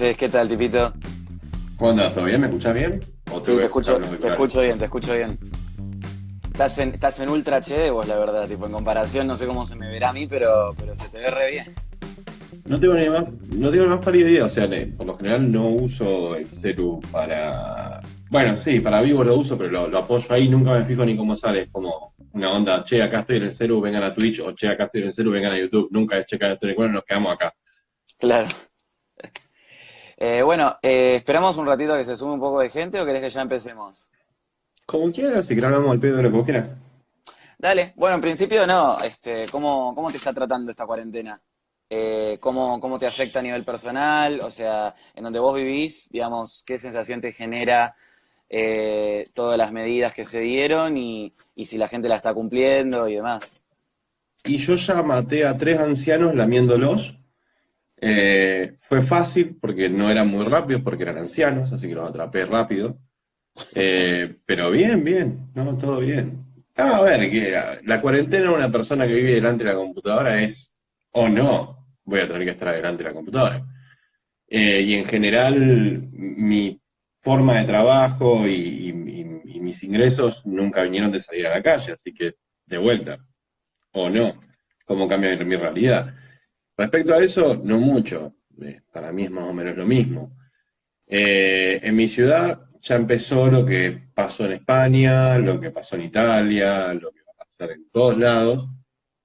haces? ¿Qué tal, tipito? ¿Cómo andás? ¿Todo bien? ¿Me escuchás bien? ¿O Sí, tengo que escuchar los te auriculares? escucho bien, te escucho bien. Estás en Ultra HD vos, la verdad, tipo, en comparación, no sé cómo se me verá a mí, pero se te ve re bien. No tengo ni más pálida idea, o sea, por lo general no uso el celu para... Bueno, sí, para vivo lo uso, pero lo apoyo ahí, nunca me fijo ni cómo sale, es como una onda, che, acá estoy en el celu, vengan a Twitch, o che, acá estoy en el celu, vengan a YouTube, nunca es checar estoy en el celu, nos quedamos acá. Claro. Bueno, ¿esperamos un ratito a que se sume un poco de gente o querés que ya empecemos? Como quieras, si grabamos al pedo de lo que vos quieras. Dale, bueno, en principio no, ¿cómo te está tratando esta cuarentena? ¿Cómo te afecta a nivel personal? O sea, en donde vos vivís, digamos, ¿qué sensación te genera todas las medidas que se dieron y si la gente la está cumpliendo y demás? Y yo ya maté a 3 ancianos lamiéndolos. Fue fácil porque no eran muy rápidos, porque eran ancianos, así que los atrapé rápido. Pero bien, bien, no, todo bien. A ver, que la cuarentena de una persona que vive delante de la computadora es, o no, voy a tener que estar delante de la computadora. Y en general, mi forma de trabajo y mis ingresos nunca vinieron de salir a la calle, así que de vuelta, o no, cómo cambia mi realidad. Respecto a eso, no mucho. Para mí es más o menos lo mismo. En mi ciudad ya empezó lo que pasó en España, lo que pasó en Italia, lo que va a pasar en todos lados,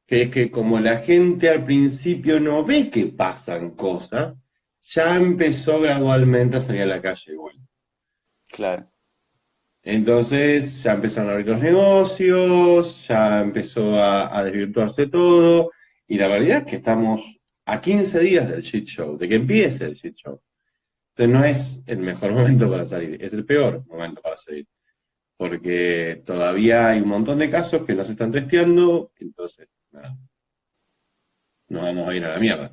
que es que como la gente al principio no ve que pasan cosas, ya empezó gradualmente a salir a la calle igual. Claro. Entonces ya empezaron a abrir los negocios, ya empezó a desvirtuarse todo, y la realidad es que estamos a 15 días del shit show, de que empiece el shit show. Entonces no es el mejor momento para salir, es el peor momento para salir, porque todavía hay un montón de casos que no se están testeando, entonces nada, nos vamos a ir a la mierda.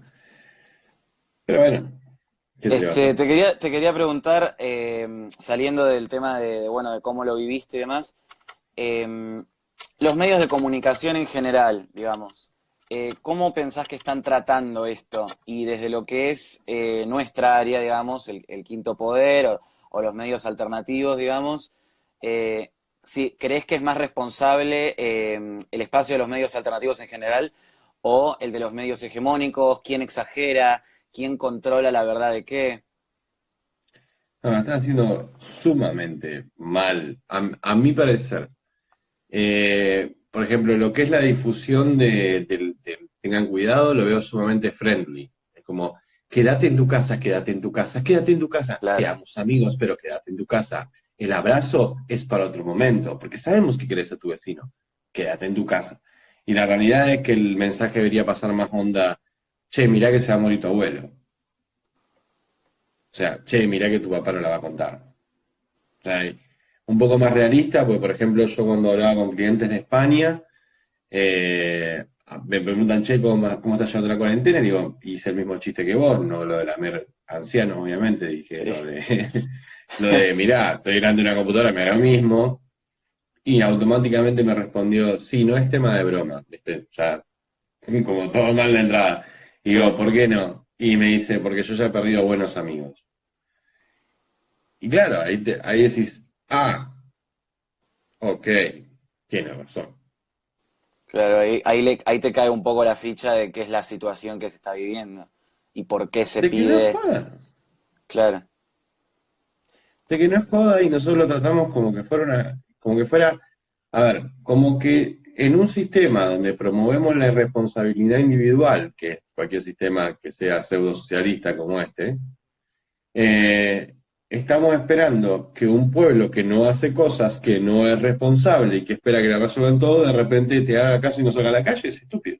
Pero bueno, ¿qué se le va a hacer? Te quería preguntar, saliendo del tema bueno, de cómo lo viviste y demás, eh, los medios de comunicación en general, digamos, ¿cómo pensás que están tratando esto? Y desde lo que es nuestra área, digamos, el quinto poder o los medios alternativos, digamos, si crees que es más responsable el espacio de los medios alternativos en general o el de los medios hegemónicos, quién exagera, quién controla la verdad de qué. No, la están haciendo sumamente mal, a mi parecer. Por ejemplo, lo que es la difusión del tengan cuidado, lo veo sumamente friendly. Es como, quédate en tu casa, quédate en tu casa, quédate en tu casa. Claro, Seamos amigos, pero quédate en tu casa. El abrazo es para otro momento, porque sabemos que querés a tu vecino. Quédate en tu casa. Y la realidad es que el mensaje debería pasar más onda, che, mirá que se va a morir tu abuelo. O sea, che, mirá que tu papá no la va a contar. O sea, un poco más realista, porque por ejemplo yo cuando hablaba con clientes de España, eh, me preguntan, che, ¿cómo está yendo la cuarentena? Y digo, hice el mismo chiste que vos, no lo de la mer anciano, obviamente, dije sí. lo de, mirá, estoy delante de una computadora, me haga lo mismo, y automáticamente me respondió, sí, no es tema de broma, ¿viste? Ya, como todo mal la entrada. Y digo, Sí. ¿por qué no? Y me dice, porque yo ya he perdido buenos amigos. Y claro, ahí decís, ah, ok, tiene razón. Claro, ahí te cae un poco la ficha de qué es la situación que se está viviendo y por qué se De que no es pide. joda, Claro, de que no es joda y nosotros lo tratamos como que fuera, a ver, como que en un sistema donde promovemos la responsabilidad individual, que es cualquier sistema que sea pseudo socialista como este, eh, estamos esperando que un pueblo que no hace cosas, que no es responsable y que espera que le resuelvan todo, de repente te haga caso y no salga a la calle, es estúpido.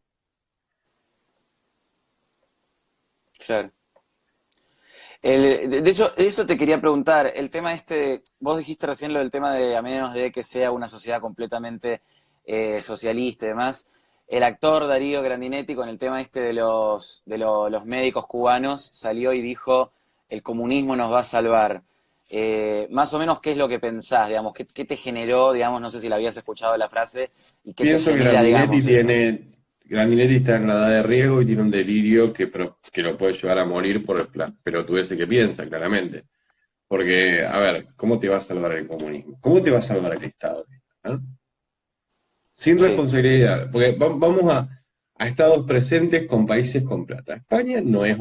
claro. De eso te quería preguntar, el tema vos dijiste recién lo del tema de a menos de que sea una sociedad completamente socialista y demás, el actor Darío Grandinetti con el tema los médicos cubanos salió y dijo, el comunismo nos va a salvar. Más o menos, ¿qué es lo que pensás, digamos? ¿Qué te generó, digamos, no sé si la habías escuchado la frase, y qué te Pienso que genera, Grandinetti digamos, eso? Grandinetti está en la edad de riesgo y tiene un delirio que lo puede llevar a morir por el pelotudez que piensa, claramente. Porque, a ver, ¿cómo te va a salvar el comunismo? ¿Cómo te va a salvar el Estado? ¿No? Sin Sí, responsabilidad, porque vamos a estados presentes con países con plata. España no es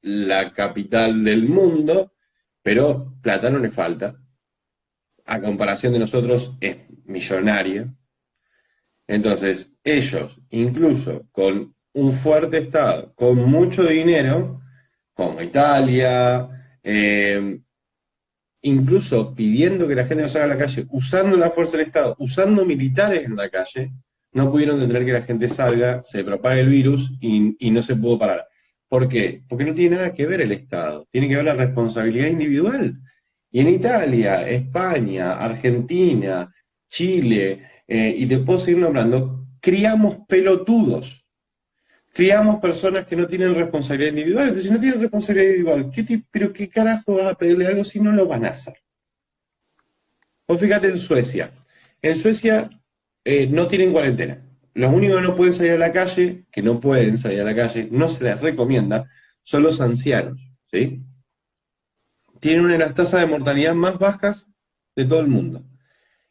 la capital del mundo, pero plata no le falta. A comparación de nosotros es millonaria. Entonces, ellos, incluso con un fuerte Estado, con mucho dinero, como Italia, incluso pidiendo que la gente no salga a la calle, usando la fuerza del Estado, usando militares en la calle, no pudieron detener que la gente salga, se propague el virus y no se pudo parar. ¿Por qué? Porque no tiene nada que ver el Estado, tiene que ver la responsabilidad individual. Y en Italia, España, Argentina, Chile, y te puedo seguir nombrando, criamos pelotudos, criamos personas que no tienen responsabilidad individual. Entonces, si no tienen responsabilidad individual, ¿pero qué carajo vas a pedirle algo si no lo van a hacer? Vos fíjate en Suecia. En Suecia no tienen cuarentena. Los únicos que no pueden salir a la calle, que no pueden salir a la calle, no se les recomienda, son los ancianos. ¿Sí? Tienen una de las tasas de mortalidad más bajas de todo el mundo.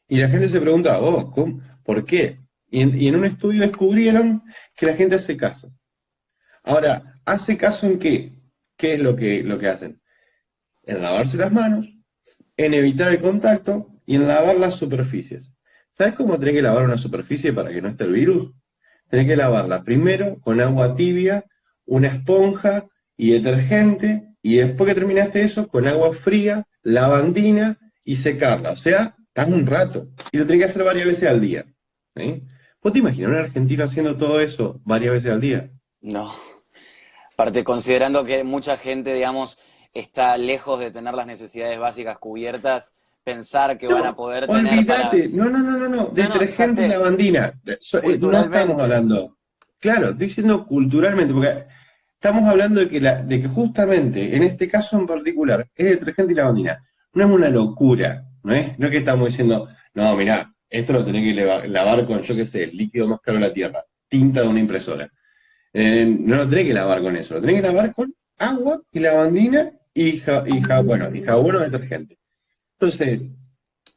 Y la gente se pregunta, ¿por qué? Y en un estudio descubrieron que la gente hace caso. Ahora, ¿hace caso en qué? ¿Qué es lo que hacen? En lavarse las manos, en evitar el contacto y en lavar las superficies. ¿Sabes cómo tenés que lavar una superficie para que no esté el virus? Tenés que lavarla primero con agua tibia, una esponja y detergente, y después que terminaste eso, con agua fría, lavandina y secarla. O sea, estás un rato. Y lo tenés que hacer varias veces al día. ¿Sí? ¿Vos te imaginas un argentino haciendo todo eso varias veces al día? no. Aparte, considerando que mucha gente, digamos, está lejos de tener las necesidades básicas cubiertas, pensar que van a No, poder tener para... olvídate. No, no, no, no, no. No, no, ya Detergente y sé, lavandina. No estamos culturalmente. hablando. Claro, estoy diciendo culturalmente, porque estamos hablando de que justamente, en este caso en particular, es detergente y lavandina. No es una locura, ¿no es que estamos diciendo, no, mirá, esto lo tenés que lavar con, yo qué sé, el líquido más caro de la Tierra, tinta de una impresora. No lo tenés que lavar con eso, lo tenés que lavar con agua y lavandina y jabón o detergente. Entonces,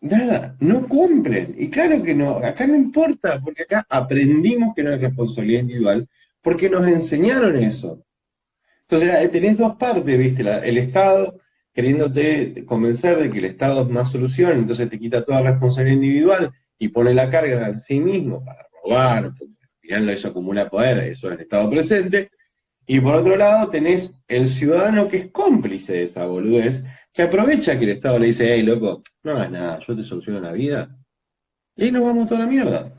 nada, no cumplen. Y claro que no, acá no importa, porque acá aprendimos que no es responsabilidad individual, porque nos enseñaron eso. Entonces, tenés dos partes, ¿viste? El Estado queriéndote convencer de que el Estado es más solución, entonces te quita toda responsabilidad individual y pone la carga en sí mismo para robar, porque al final eso acumula poder, eso es el Estado presente. Y por otro lado tenés el ciudadano que es cómplice de esa boludez, que aprovecha que el Estado le dice, hey, loco, no hagas nada, yo te soluciono la vida. Y ahí nos vamos toda la mierda.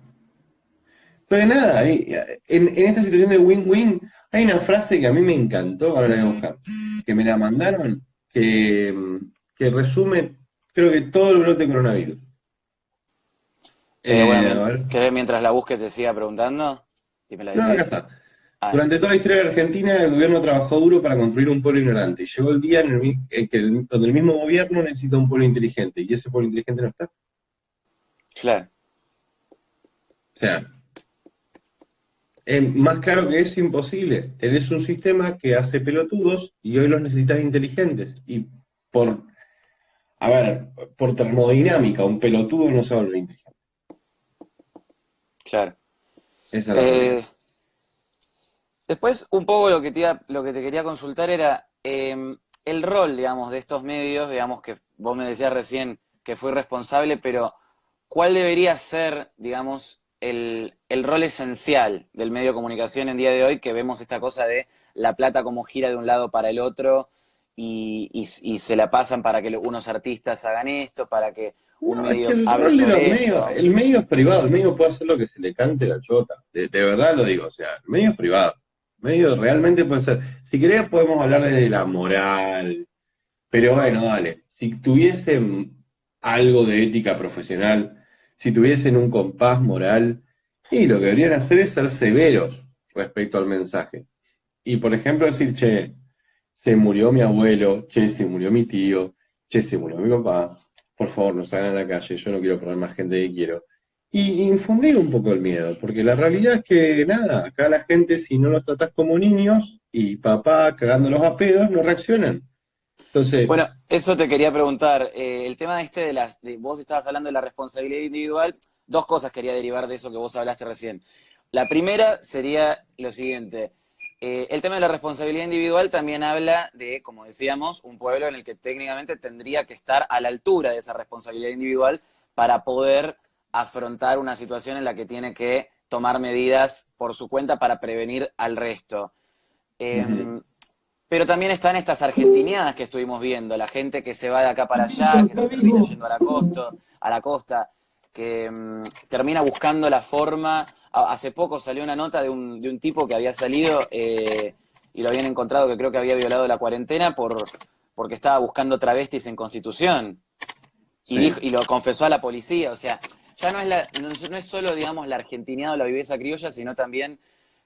Entonces nada, en esta situación de win-win, hay una frase que a mí me encantó, ahora la voy a buscar, que me la mandaron, que resume, creo que todo el brote de coronavirus. Bueno, A ver. ¿querés mientras la busque te siga preguntando? ¿Y me la No, acá decís? está. Ah, Durante toda la historia de la Argentina, el gobierno trabajó duro para construir un pueblo ignorante. Y llegó el día donde el mismo gobierno necesita un pueblo inteligente. Y ese pueblo inteligente no está. O claro. sea, más claro que eso, imposible. Tenés un sistema que hace pelotudos y hoy los necesitas inteligentes. Y por, a ver, por termodinámica, un pelotudo no se va a volver inteligente. Claro. Esa es la realidad. Eh, Después, un poco lo que te quería consultar era el rol, digamos, de estos medios, digamos, que vos me decías recién que fui responsable, pero ¿cuál debería ser, digamos, el rol esencial del medio de comunicación en día de hoy, que vemos esta cosa de la plata como gira de un lado para el otro y se la pasan para que unos artistas hagan esto, para que un No, es que medio el hable rol de los sobre medios, esto? el medio es privado, el medio puede hacer lo que se le cante la chota, de verdad lo digo, o sea, el medio es privado, el medio realmente puede ser, si querés podemos hablar de la moral, pero bueno, dale, si tuviesen algo de ética profesional, si tuviesen un compás moral, y lo que deberían hacer es ser severos respecto al mensaje. Y por ejemplo decir, che, se murió mi abuelo, che, se murió mi tío, che, se murió mi papá, por favor, no salgan a la calle, yo no quiero perder más gente que quiero. y infundir un poco el miedo, porque la realidad es que nada, acá la gente si no los tratás como niños y papá cagándolos a pedos no reaccionan. Entonces, Bueno, eso te quería preguntar. El tema este vos estabas hablando de la responsabilidad individual. Dos cosas quería derivar de eso que vos hablaste recién. La primera sería lo siguiente. El tema de la responsabilidad individual también habla de, como decíamos, un pueblo en el que técnicamente tendría que estar a la altura de esa responsabilidad individual para poder afrontar una situación en la que tiene que tomar medidas por su cuenta para prevenir al resto. ujú. Eh, pero también están estas argentiniadas que estuvimos viendo, la gente que se va de acá para allá, que se termina yendo a la costa, que termina buscando la forma. Hace poco salió una nota de un tipo que había salido y lo habían encontrado que creo que había violado la cuarentena porque estaba buscando travestis en Constitución Sí. y lo confesó a la policía. O sea, ya no es solo, digamos, la argentiniada o la viveza criolla, sino también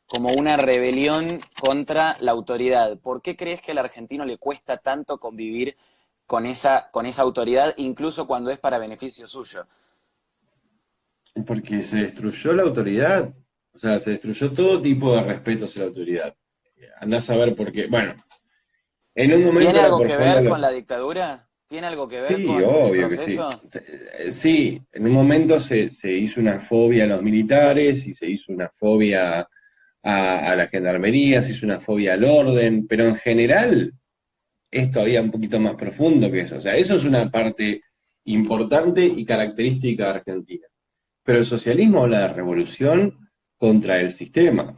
como una rebelión contra la autoridad. ¿Por qué crees que al argentino le cuesta tanto convivir con esa autoridad, incluso cuando es para beneficio suyo? Porque se destruyó la autoridad, o sea, se destruyó todo tipo de respeto hacia la autoridad. Andás a ver por qué. Bueno, en un momento ¿Tiene era algo por que joder a ver los... con la dictadura? ¿Tiene algo que ver Sí, con el obvio que sí. proceso? Sí, en un momento se hizo una fobia a los militares y se hizo una fobia a la gendarmería, se hizo una fobia al orden, pero en general es todavía un poquito más profundo que eso. O sea, eso es una parte importante y característica de Argentina. Pero el socialismo habla de revolución contra el sistema.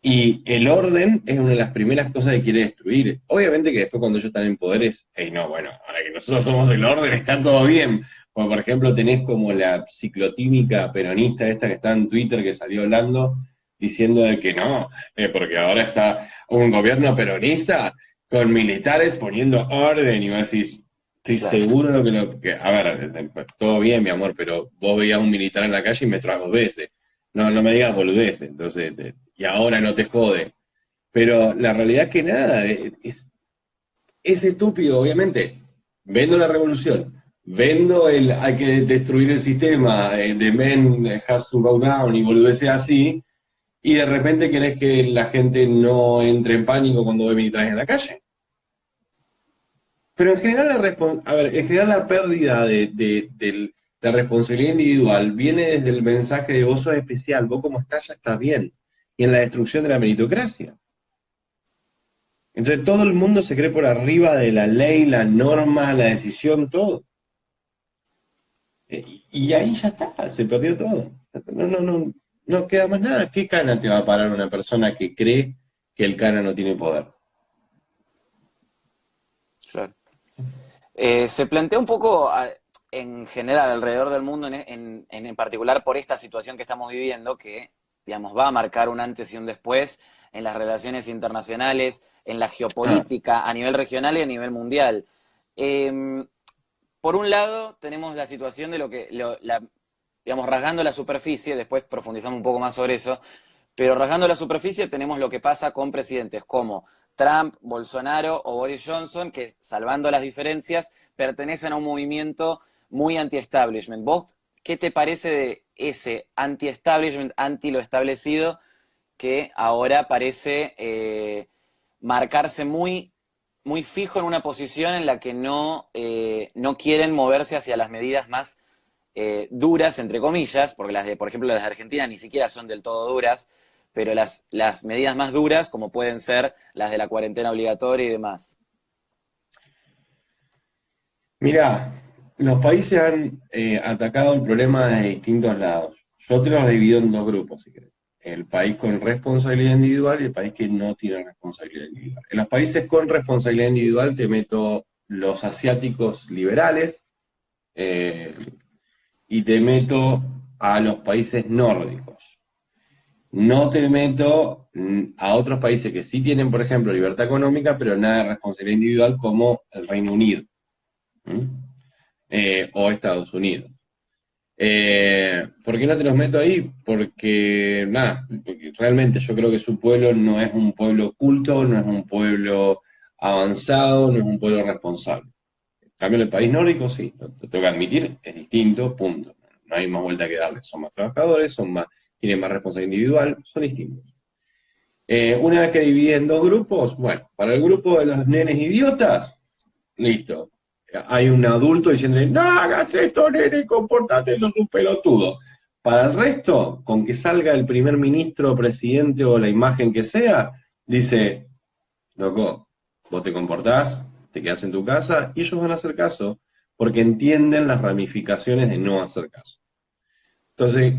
Y el orden es una de las primeras cosas que quiere destruir. Obviamente que después cuando ellos están en poder es, hey, no, bueno, ahora que nosotros somos el orden está todo bien. Porque, por ejemplo, tenés como la ciclotímica peronista esta que está en Twitter que salió hablando diciendo de que no, porque ahora está un gobierno peronista con militares poniendo orden y vos decís, estoy Claro. seguro de a ver, todo bien, mi amor, pero vos veías a un militar en la calle y me trago veces. No, no me digas boludeces, entonces, y ahora no te jode. Pero la realidad es que nada, es estúpido, obviamente. Vendo la revolución, vendo el hay que destruir el sistema, the men has to go down y boludeces así, y de repente querés que la gente no entre en pánico cuando ve militares en la calle. Pero en general, a ver, en general la pérdida de la responsabilidad individual viene desde el mensaje de vos sos especial, vos como estás ya estás bien, y en la destrucción de la meritocracia. Entonces todo el mundo se cree por arriba de la ley, la norma, la decisión, todo. Y ahí ya está, se perdió todo. No queda más nada. ¿Qué cana te va a parar una persona que cree que el cana no tiene poder? Claro. Se plantea un poco en general alrededor del mundo, en particular por esta situación que estamos viviendo, que digamos, va a marcar un antes y un después en las relaciones internacionales, en la Ah, geopolítica a nivel regional y a nivel mundial. Eh, por un lado, tenemos la situación de digamos, rasgando la superficie, después profundizamos un poco más sobre eso, pero rasgando la superficie tenemos lo que pasa con presidentes como Trump, Bolsonaro o Boris Johnson, que salvando las diferencias, pertenecen a un movimiento muy anti-establishment. ¿Vos qué te parece de ese anti-establishment, anti lo establecido, que ahora parece marcarse muy fijo en una posición en la que no quieren moverse hacia las medidas más duras, entre comillas, porque por ejemplo, las de Argentina ni siquiera son del todo duras, pero las medidas más duras, como pueden ser las de la cuarentena obligatoria y demás. mirá, los países han atacado el problema desde distintos lados. Yo te los divido en dos grupos, si querés. El país con responsabilidad individual y el país que no tiene responsabilidad individual. En los países con responsabilidad individual te meto los asiáticos liberales eh, y te meto a los países nórdicos. No te meto a otros países que sí tienen, por ejemplo, libertad económica, pero nada de responsabilidad individual como el Reino Unido. ¿Mm? O Estados Unidos. ¿Por qué no te los meto ahí? Porque, nada, porque realmente yo creo que su pueblo no es un pueblo culto, no es un pueblo avanzado, no es un pueblo responsable. En cambio, en el país nórdico sí, lo tengo que admitir, es distinto, punto. no hay más vuelta que darle. Son más trabajadores, tienen más responsabilidad individual, son distintos. Una vez que divide en dos grupos, bueno, para el grupo de los nenes idiotas, listo. Hay un adulto diciéndole, no hagas esto, nene, comportate, sos un pelotudo. Para el resto, con que salga el primer ministro, presidente o la imagen que sea, dice, loco, vos te comportás, te quedás en tu casa, y ellos van a hacer caso, porque entienden las ramificaciones de no hacer caso. Entonces,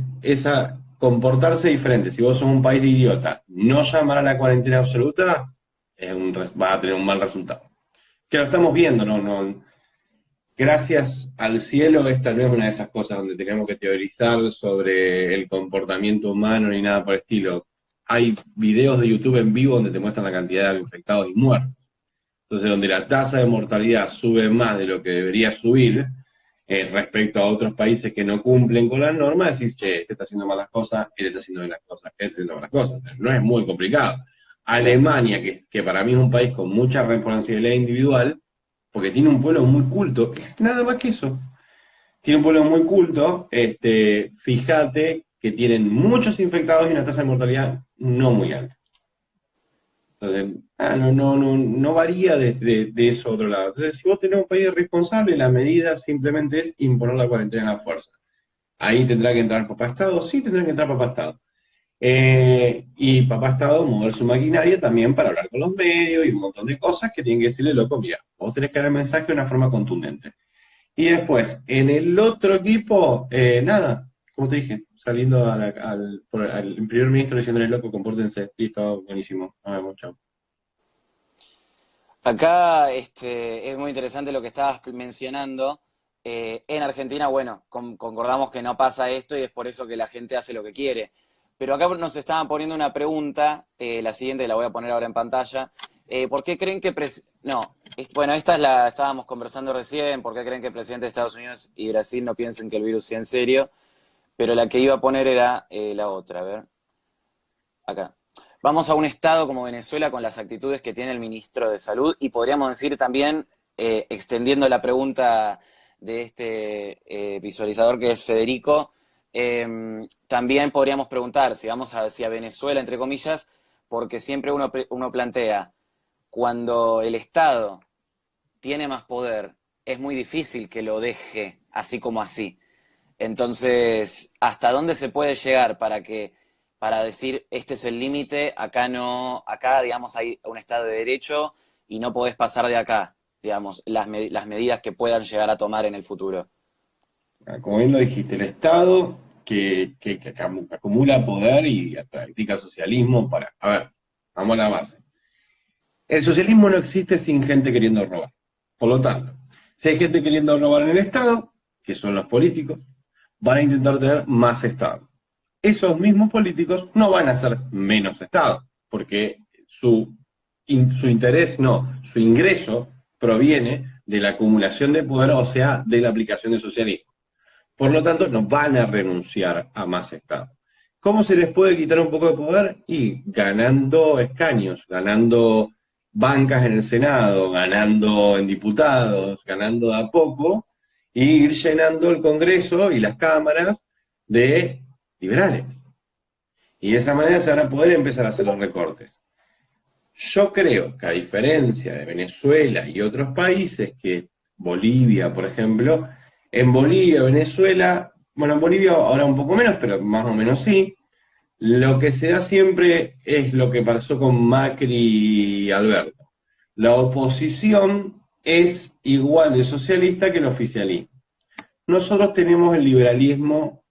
comportarse diferente, si vos sos un país de idiota, no llamar a la cuarentena absoluta, va a tener un mal resultado. Que lo estamos viendo, no, gracias al cielo, esta no es una de esas cosas donde tenemos que teorizar sobre el comportamiento humano ni nada por el estilo. Hay videos de YouTube en vivo donde te muestran la cantidad de infectados y muertos. Entonces, donde la tasa de mortalidad sube más de lo que debería subir respecto a otros países que no cumplen con las normas, decís, che, este está haciendo malas cosas, este está haciendo bien las cosas, este está haciendo malas cosas. No es muy complicado. Alemania, que para mí es un país con mucha responsabilidad individual, porque tiene un pueblo muy culto, es nada más que eso. Tiene un pueblo muy culto, fíjate que tienen muchos infectados y una tasa de mortalidad no muy alta. Entonces, no varía de eso a otro lado. Entonces, si vos tenés un país responsable, la medida simplemente es imponer la cuarentena a la fuerza. Ahí tendrá que entrar Papá Estado, sí tendrá que entrar Papá Estado. Y Papá Estado mover su maquinaria también para hablar con los medios y un montón de cosas que tienen que decirle, loco, mira, vos tenés que dar el mensaje de una forma contundente. Y después, en el otro equipo, nada, como te dije, saliendo al primer ministro diciéndole, loco, compórtense, listo, buenísimo, nos vemos, chao. Acá es muy interesante lo que estabas mencionando. En Argentina, bueno, concordamos que no pasa esto y es por eso que la gente hace lo que quiere. Pero acá nos estaban poniendo una pregunta, la siguiente la voy a poner ahora en pantalla. ¿Por qué creen que... bueno, esta estábamos conversando recién, ¿por qué creen que el presidente de Estados Unidos y Brasil no piensen que el virus sea en serio? Pero la que iba a poner era la otra, a ver. Acá. Vamos a un estado como Venezuela con las actitudes que tiene el ministro de Salud y podríamos decir también, extendiendo la pregunta de este visualizador que es Federico, también podríamos preguntar si vamos hacia Venezuela, entre comillas, porque siempre uno plantea, cuando el Estado tiene más poder, es muy difícil que lo deje así como así. Entonces, ¿hasta dónde se puede llegar para decir, este es el límite, acá no, acá, digamos, hay un Estado de Derecho y no podés pasar de acá, digamos, las medidas que puedan llegar a tomar en el futuro? Como bien lo dijiste, el Estado que acumula poder y practica socialismo para... A ver, vamos a la base. El socialismo no existe sin gente queriendo robar. Por lo tanto, si hay gente queriendo robar en el Estado, que son los políticos, van a intentar tener más Estado. Esos mismos políticos no van a ser menos Estado, porque su interés, no, su ingreso proviene de la acumulación de poder, o sea, de la aplicación del socialismo. Por lo tanto, no van a renunciar a más Estado. ¿Cómo se les puede quitar un poco de poder? Y ganando escaños, ganando bancas en el Senado, ganando en diputados, ganando de a poco, y ir llenando el Congreso y las cámaras de liberales. Y de esa manera se van a poder empezar a hacer los recortes. Yo creo que a diferencia de Venezuela y otros países, que Bolivia, por ejemplo, en Bolivia, Venezuela, bueno, en Bolivia ahora un poco menos, pero más o menos sí, lo que se da siempre es lo que pasó con Macri y Alberto. La oposición es igual de socialista que el oficialismo. Nosotros tenemos el liberalismo,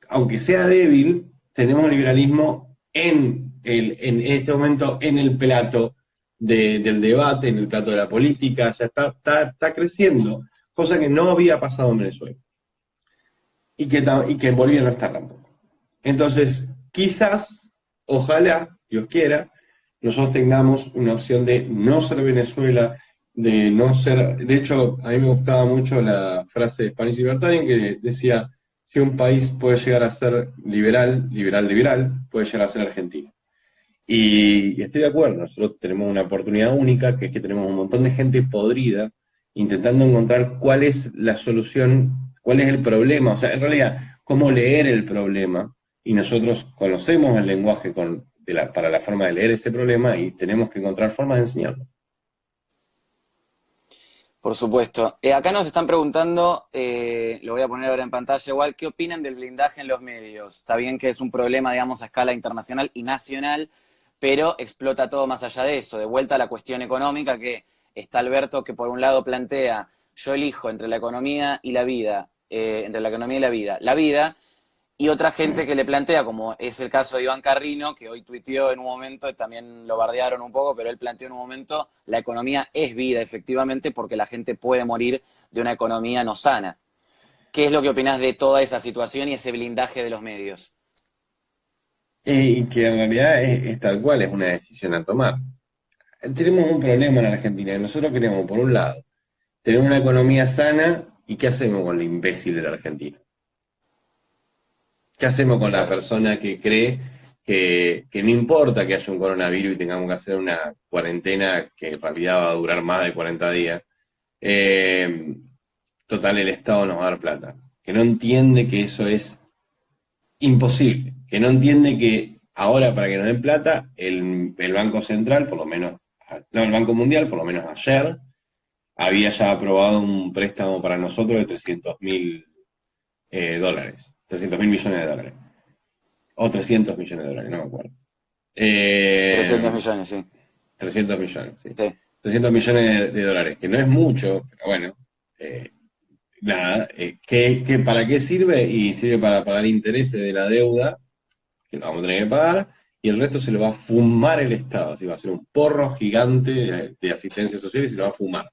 aunque sea débil, tenemos el liberalismo en este momento en el plato del debate, en el plato de la política, ya está creciendo, cosa que no había pasado en Venezuela. Y que en Bolivia no está tampoco. Entonces, quizás, ojalá, Dios quiera, nosotros tengamos una opción de no ser Venezuela, de no ser... De hecho, a mí me gustaba mucho la frase de Spanish Libertarian que decía, si un país puede llegar a ser liberal, puede llegar a ser Argentina. Y estoy de acuerdo, nosotros tenemos una oportunidad única, que es que tenemos un montón de gente podrida intentando encontrar cuál es la solución ¿Cuál es el problema? O sea, en realidad, ¿cómo leer el problema? Y nosotros conocemos el lenguaje para la forma de leer ese problema y tenemos que encontrar formas de enseñarlo. Por supuesto. Acá nos están preguntando, lo voy a poner ahora en pantalla igual, ¿qué opinan del blindaje en los medios? Está bien que es un problema, digamos, a escala internacional y nacional, pero explota todo más allá de eso. De vuelta a la cuestión económica, que está Alberto, que por un lado plantea, yo elijo entre la economía y la vida, entre la economía y la vida, y otra gente que le plantea, como es el caso de Iván Carrino, que hoy tuiteó en un momento, también lo bardearon un poco, pero él planteó en un momento, la economía es vida, efectivamente, porque la gente puede morir de una economía no sana. ¿Qué es lo que opinás de toda esa situación y ese blindaje de los medios? Y que en realidad es tal cual, es una decisión a tomar. Tenemos un problema en Argentina. Nosotros queremos, por un lado, tener una economía sana, ¿y qué hacemos con el imbécil de la Argentina? ¿Qué hacemos con la Claro. persona que cree que no importa que haya un coronavirus y tengamos que hacer una cuarentena que en realidad va a durar más de 40 días? Eh, Total, el Estado nos va a dar plata. Que no entiende que eso es imposible. Que no entiende que ahora para que nos den plata, el Banco Central, por lo menos, no, el Banco Mundial, por lo menos ayer, había ya aprobado un préstamo para nosotros de 300.000 dólares. 300.000 millones de dólares. O 300 millones de dólares, no me acuerdo. 300 millones, sí. 300 millones, sí. Sí. 300 millones de dólares, que no es mucho, pero bueno, nada, ¿para qué sirve? Y sirve para pagar intereses de la deuda, que lo vamos a tener que pagar, y el resto se lo va a fumar el Estado, así va a ser un porro gigante de asistencia social y se lo va a fumar.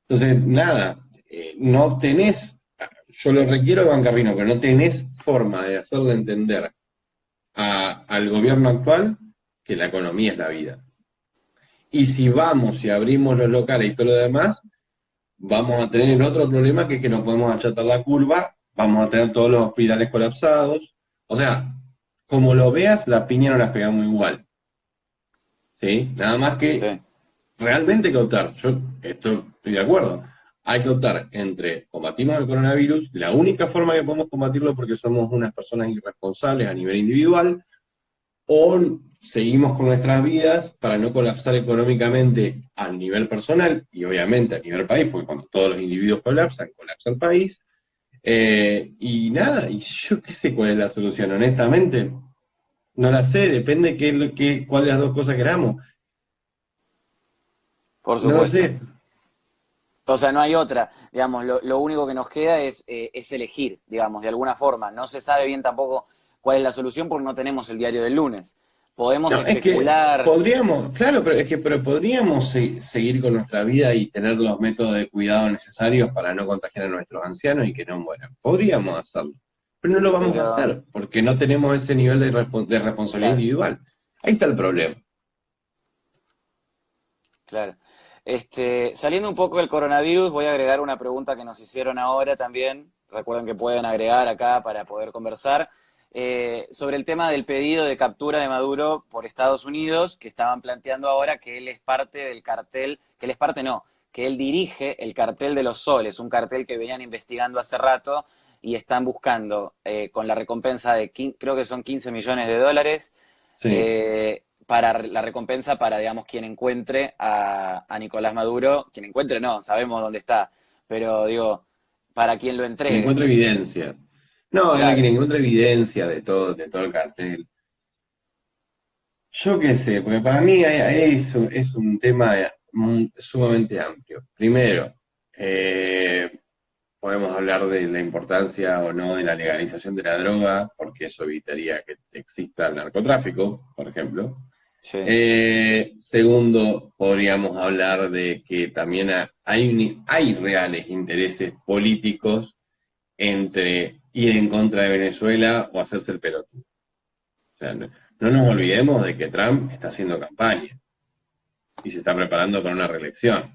Entonces, nada, no tenés, yo lo requiero de Bancarrino, pero no tenés forma de hacerle entender al gobierno actual que la economía es la vida. Y si vamos y abrimos los locales y todo lo demás, vamos a tener otro problema que es que no podemos achatar la curva, vamos a tener todos los hospitales colapsados. O sea, como lo veas, la piña no la pegamos igual. ¿Sí? Nada más que Sí. realmente hay que optar. Yo estoy de acuerdo. Hay que optar entre combatimos el coronavirus, la única forma que podemos combatirlo porque somos unas personas irresponsables a nivel individual, o seguimos con nuestras vidas para no colapsar económicamente a nivel personal y obviamente a nivel país, porque cuando todos los individuos colapsan, colapsa el país. Y nada, y yo qué sé cuál es la solución, honestamente, no la sé, depende cuál de las dos cosas queramos. Por No lo supuesto. sé. O sea, no hay otra. Digamos, lo único que nos queda es elegir, digamos, de alguna forma. No se sabe bien tampoco cuál es la solución porque no tenemos el diario del lunes. Podemos No, es que especular. podríamos, claro, pero podríamos seguir con nuestra vida y tener los métodos de cuidado necesarios para no contagiar a nuestros ancianos y que no mueran. Podríamos hacerlo, pero no lo vamos a Pero, hacer porque no tenemos ese nivel de responsabilidad claro, individual. Ahí está el problema. claro. Saliendo un poco del coronavirus, voy a agregar una pregunta que nos hicieron ahora también. Recuerden que pueden agregar acá para poder conversar. Sobre el tema del pedido de captura de Maduro por Estados Unidos, que estaban planteando ahora que él es parte del cartel, que él es parte no, que él dirige el cartel de los soles, un cartel que venían investigando hace rato y están buscando con la recompensa de, creo que son 15 millones de dólares, Sí. para la recompensa para, digamos, quien encuentre a Nicolás Maduro, quien encuentre no, sabemos dónde está, pero digo, para quien lo Quien entregue, encuentre evidencia. No, era quien claro, encuentre evidencia de todo el cartel. Yo qué sé, porque para mí es un tema sumamente amplio. Primero, podemos hablar de la importancia o no de la legalización de la droga, porque eso evitaría que exista el narcotráfico, por ejemplo. sí, Segundo, podríamos hablar de que también hay reales intereses políticos entre ir en contra de Venezuela o hacerse el pelotudo. O sea, no nos olvidemos de que Trump está haciendo campaña y se está preparando para una reelección.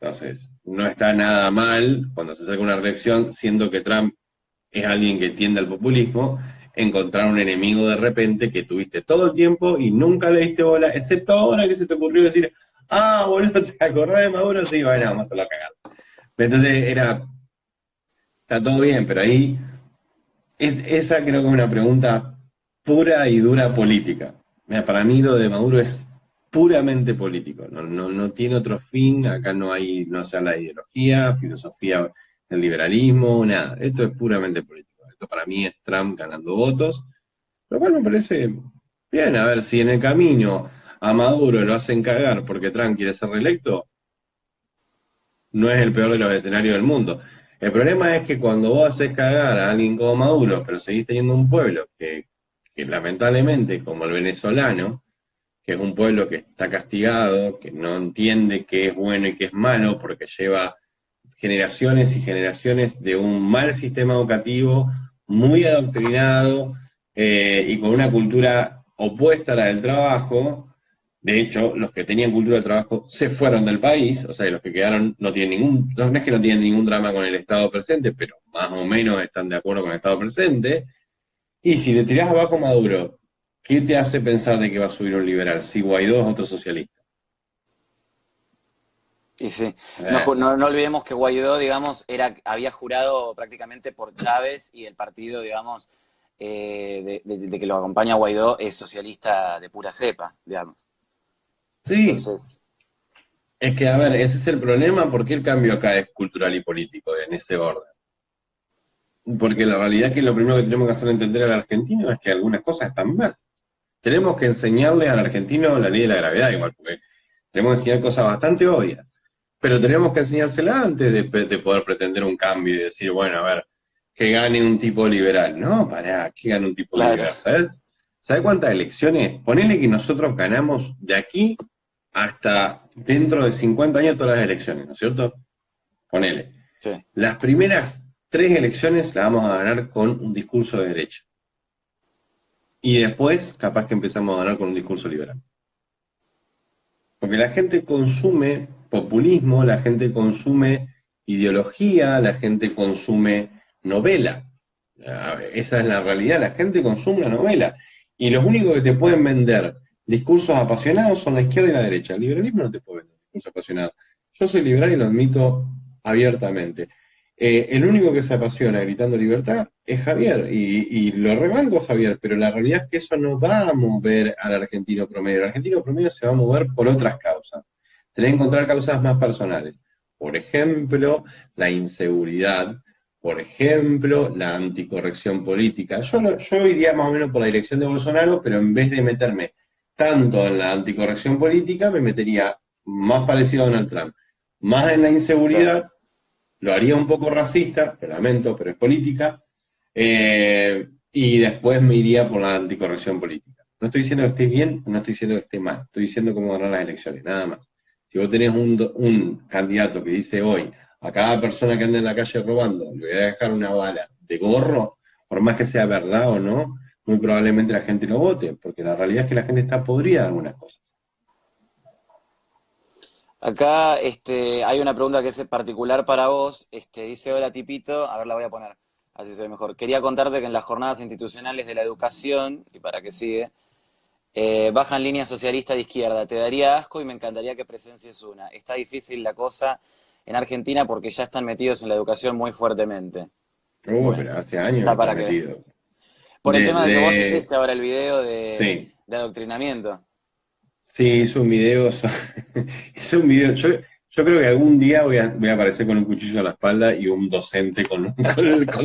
Entonces, no está nada mal cuando se acerca una reelección, siendo que Trump es alguien que tiende al populismo, encontrar un enemigo de repente que tuviste todo el tiempo y nunca le diste bola, excepto ahora que se te ocurrió decir, boludo, ¿te acordás de Maduro? Sí, bueno, vamos a la cagada. Entonces está todo bien, pero ahí, esa creo que es una pregunta pura y dura política. Mira, para mí lo de Maduro es puramente político, no tiene otro fin, acá no se habla de ideología, filosofía del liberalismo, nada, esto es puramente político. Esto para mí es Trump ganando votos, lo cual me parece bien. A ver, si en el camino a Maduro lo hacen cagar porque Trump quiere ser reelecto, no es el peor de los escenarios del mundo. El problema es que cuando vos haces cagar a alguien como Maduro, pero seguís teniendo un pueblo que lamentablemente, como el venezolano, que es un pueblo que está castigado, que no entiende qué es bueno y qué es malo, porque lleva generaciones y generaciones de un mal sistema educativo, muy adoctrinado, y con una cultura opuesta a la del trabajo. De hecho, los que tenían cultura de trabajo se fueron del país, o sea, los que quedaron no tienen no es que no tienen ningún drama con el Estado presente, pero más o menos están de acuerdo con el Estado presente. Y si le tirás abajo a Maduro, ¿qué te hace pensar de que va a subir un liberal? Si Guaidó es otro socialista. Y sí, Eh, no olvidemos que Guaidó, digamos, había jurado prácticamente por Chávez y el partido, digamos, de que lo acompaña a Guaidó es socialista de pura cepa, digamos. sí, Entonces, es que, a ver, ese es el problema, ¿por qué el cambio acá es cultural y político en ese orden? Porque la realidad es que lo primero que tenemos que hacer entender al argentino es que algunas cosas están mal. Tenemos que enseñarle al argentino la ley de la gravedad igual, porque tenemos que enseñar cosas bastante obvias, pero tenemos que enseñársela antes de poder pretender un cambio y decir, bueno, a ver, que gane un tipo liberal. No, pará, que gane un tipo claro, liberal, ¿sabes? ¿Sabes cuántas elecciones? Ponele que nosotros ganamos de aquí hasta dentro de 50 años todas las elecciones, ¿no es cierto? Ponele. sí. Las primeras 3 elecciones las vamos a ganar con un discurso de derecha. Y después, capaz que empezamos a ganar con un discurso liberal. Porque la gente consume populismo, la gente consume ideología, la gente consume novela. Esa es la realidad, la gente consume una novela. Y los únicos que te pueden vender discursos apasionados son la izquierda y la derecha. El liberalismo no te puede vender discursos apasionados. Yo soy liberal y lo admito abiertamente. El único que se apasiona gritando libertad es Javier, y lo rebanco a Javier, pero la realidad es que eso no va a mover al argentino promedio. El argentino promedio se va a mover por otras causas. Tenés que encontrar causas más personales. Por ejemplo, la inseguridad, por ejemplo, la anticorrección política. Yo iría más o menos por la dirección de Bolsonaro, pero en vez de meterme tanto en la anticorrección política, me metería más parecido a Donald Trump. Más en la Claro. inseguridad, lo haría un poco racista, lo lamento, pero es política, y después me iría por la anticorrección política. No estoy diciendo que esté bien, no estoy diciendo que esté mal, estoy diciendo cómo ganar las elecciones, nada más. Si vos tenés un candidato que dice hoy, a cada persona que ande en la calle robando, le voy a dejar una bala de gorro, por más que sea verdad o no, muy probablemente la gente lo vote, porque la realidad es que la gente está podrida de algunas cosas. Acá hay una pregunta que es particular para vos. Dice, hola tipito, a ver, la voy a poner, así se ve mejor. Quería contarte que en las jornadas institucionales de la educación, y para qué sigue, bajan líneas socialista de izquierda. Te daría asco y me encantaría que presencies una. Está difícil la cosa en Argentina porque ya están metidos en la educación muy fuertemente. Bueno, Pero hace años que está están para que... metidos. Por el tema de que vos Desde, hiciste ahora el video sí. de adoctrinamiento. Sí, hizo un video, hizo un video. Yo creo que algún día voy a aparecer con un cuchillo a la espalda y un docente con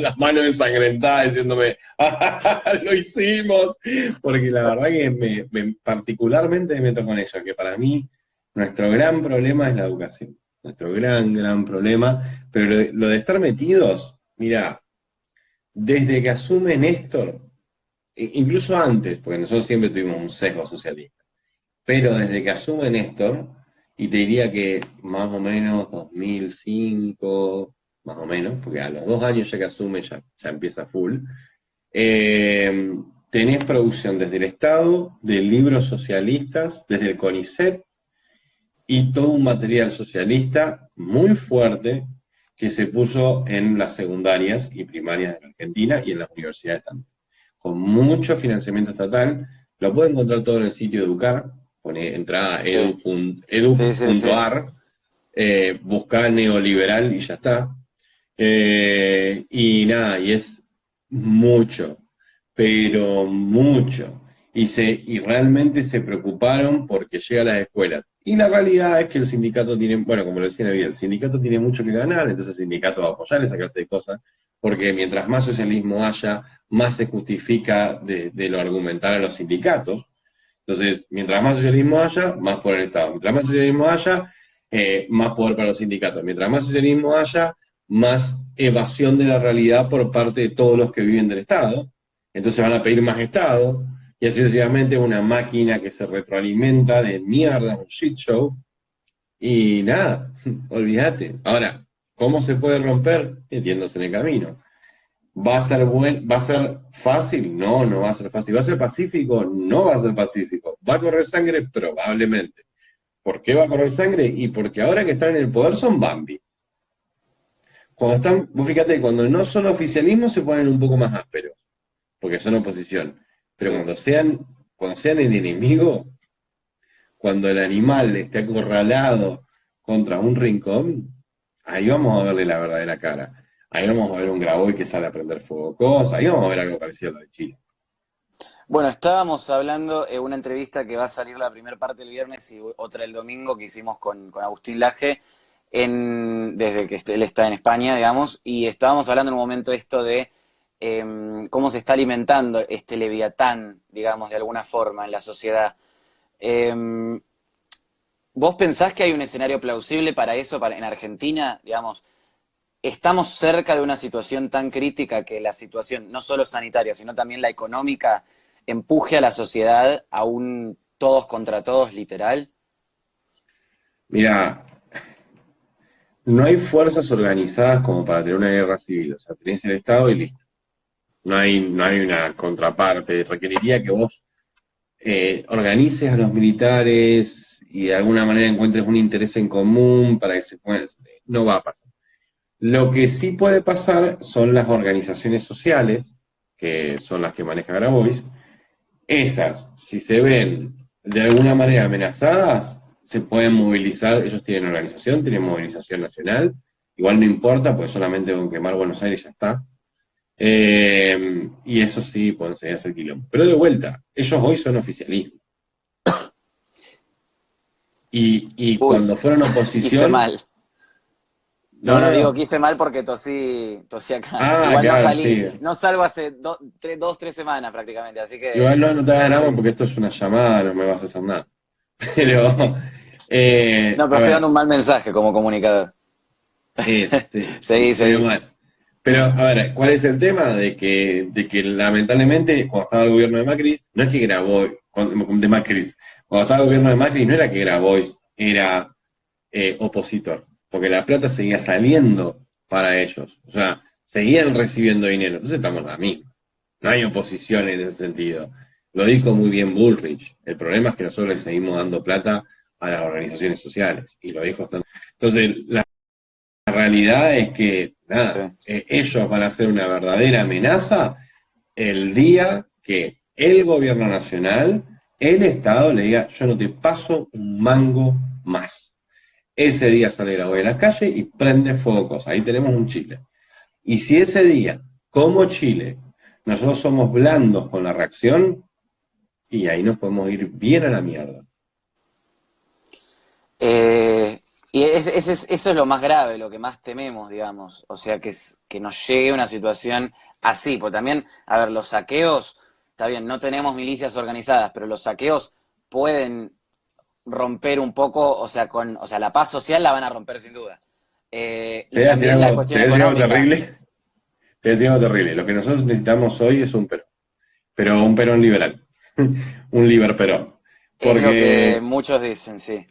las manos ensangrentadas diciéndome, ¡ah, lo hicimos! Porque la verdad que particularmente me meto con eso, que para mí nuestro gran problema es la educación. Nuestro gran problema. Pero lo de estar metidos, mira, desde que asume Néstor, incluso antes, porque nosotros siempre tuvimos un sesgo socialista, pero desde que asume Néstor, y te diría que más o menos 2005, más o menos, porque a los 2 años ya que asume ya empieza full, eh, tenés producción desde el Estado, de libros socialistas, desde el CONICET, y todo un material socialista muy fuerte que se puso en las secundarias y primarias de la Argentina y en las universidades también. Con mucho financiamiento estatal, lo pueden encontrar todo en el sitio de Educar, entra a Sí, sí, sí, sí. edu.ar, busca neoliberal y ya está. Y nada, y es mucho, pero mucho. Y realmente se preocuparon porque llega a las escuelas. Y la realidad es que el sindicato tiene, bueno, como lo decía Navidad, el sindicato tiene mucho que ganar, entonces el sindicato va a apoyar esa clase de cosas, porque mientras más socialismo haya, más se justifica de lo argumental a los sindicatos. Entonces, mientras más socialismo haya, más poder el Estado. Mientras más socialismo haya, más poder para los sindicatos. Mientras más socialismo haya, más evasión de la realidad por parte de todos los que viven del Estado. Entonces van a pedir más Estado, y así sucesivamente una máquina que se retroalimenta de mierda, un shit show, y nada, olvídate. Ahora, ¿cómo se puede romper? Metiéndose en el camino. ¿Va a ser fácil? No, no va a ser fácil. ¿Va a ser pacífico? No va a ser pacífico. ¿Va a correr sangre? Probablemente. ¿Por qué va a correr sangre? Y porque ahora que están en el poder son Bambi. Cuando están, vos fíjate, cuando no son oficialismo se ponen un poco más ásperos, porque son oposición. Pero Sí. cuando sean el enemigo, cuando el animal esté acorralado contra un rincón, ahí vamos a verle la verdadera cara. Ahí vamos a ver un Graboy que sale a prender fuego cosas, ahí vamos a ver algo parecido a lo de Chile. Bueno, estábamos hablando en una entrevista que va a salir la primera parte el viernes y otra el domingo que hicimos con Agustín Laje, desde que él está en España, digamos, y estábamos hablando en un momento esto de cómo se está alimentando este leviatán, digamos, de alguna forma en la sociedad. Eh, ¿Vos pensás que hay un escenario plausible para eso en Argentina? Digamos, ¿estamos cerca de una situación tan crítica que la situación, no solo sanitaria, sino también la económica, empuje a la sociedad a un todos contra todos literal? Mira, no hay fuerzas organizadas como para tener una guerra civil, o sea, tenés el Estado y listo. No hay una contraparte, requeriría que vos organices a los militares y de alguna manera encuentres un interés en común para que se puedan... No va a pasar. Lo que sí puede pasar son las organizaciones sociales, que son las que maneja Grabois. Esas, si se ven de alguna manera amenazadas, se pueden movilizar. Ellos tienen organización, tienen movilización nacional. Igual no importa, pues solamente con quemar Buenos Aires ya está. Y eso sí, pueden seguir a hacer quilombo. Pero de vuelta, ellos hoy son oficialismo. Y Uy, cuando fueron hice oposición, mal. no, No, no, no, digo no. que hice mal porque tosí acá. Ah, Igual no claro, salí, sí. no salgo hace 3 semanas prácticamente, así Igual que no te hagas drama estoy... porque esto es una llamada, no me vas a hacer nada. Sí, Pero, sí. No, pero a estoy dando ver, un mal mensaje como comunicador. sí, Seguí, medio seguí. mal. Pero, a ver, ¿cuál es el tema? De que lamentablemente, cuando estaba el gobierno de Macri, no es que Grabois, de Macri, cuando estaba el gobierno de Macri, no era que Grabois era opositor, porque la plata seguía saliendo para ellos, o sea, seguían recibiendo dinero, entonces estamos en la misma. No hay oposición en ese sentido. Lo dijo muy bien Bullrich. El problema es que nosotros le seguimos dando plata a las organizaciones sociales. Y lo dijo. Entonces, la realidad es que, Sí. nada, ellos van a ser una verdadera amenaza el día que el gobierno nacional, el Estado, le diga, yo no te paso un mango más. Ese día sale la voy a la calle y prende fuego cosas. Ahí tenemos un Chile. Y si ese día, como Chile, nosotros somos blandos con la reacción, y ahí nos podemos ir bien a la mierda. Eh, y eso es lo más grave, lo que más tememos, digamos. O sea, que nos llegue una situación así. Porque también, a ver, los saqueos, está bien, no tenemos milicias organizadas, pero los saqueos pueden romper un poco, o sea, la paz social la van a romper sin duda. Te Y voy a decir también la algo, te cuestión voy a decir algo económica, terrible. Te voy a decir algo terrible. Lo que nosotros necesitamos hoy es un Perón. Pero un Perón liberal. Un liber Perón. es lo que Porque, muchos dicen, sí.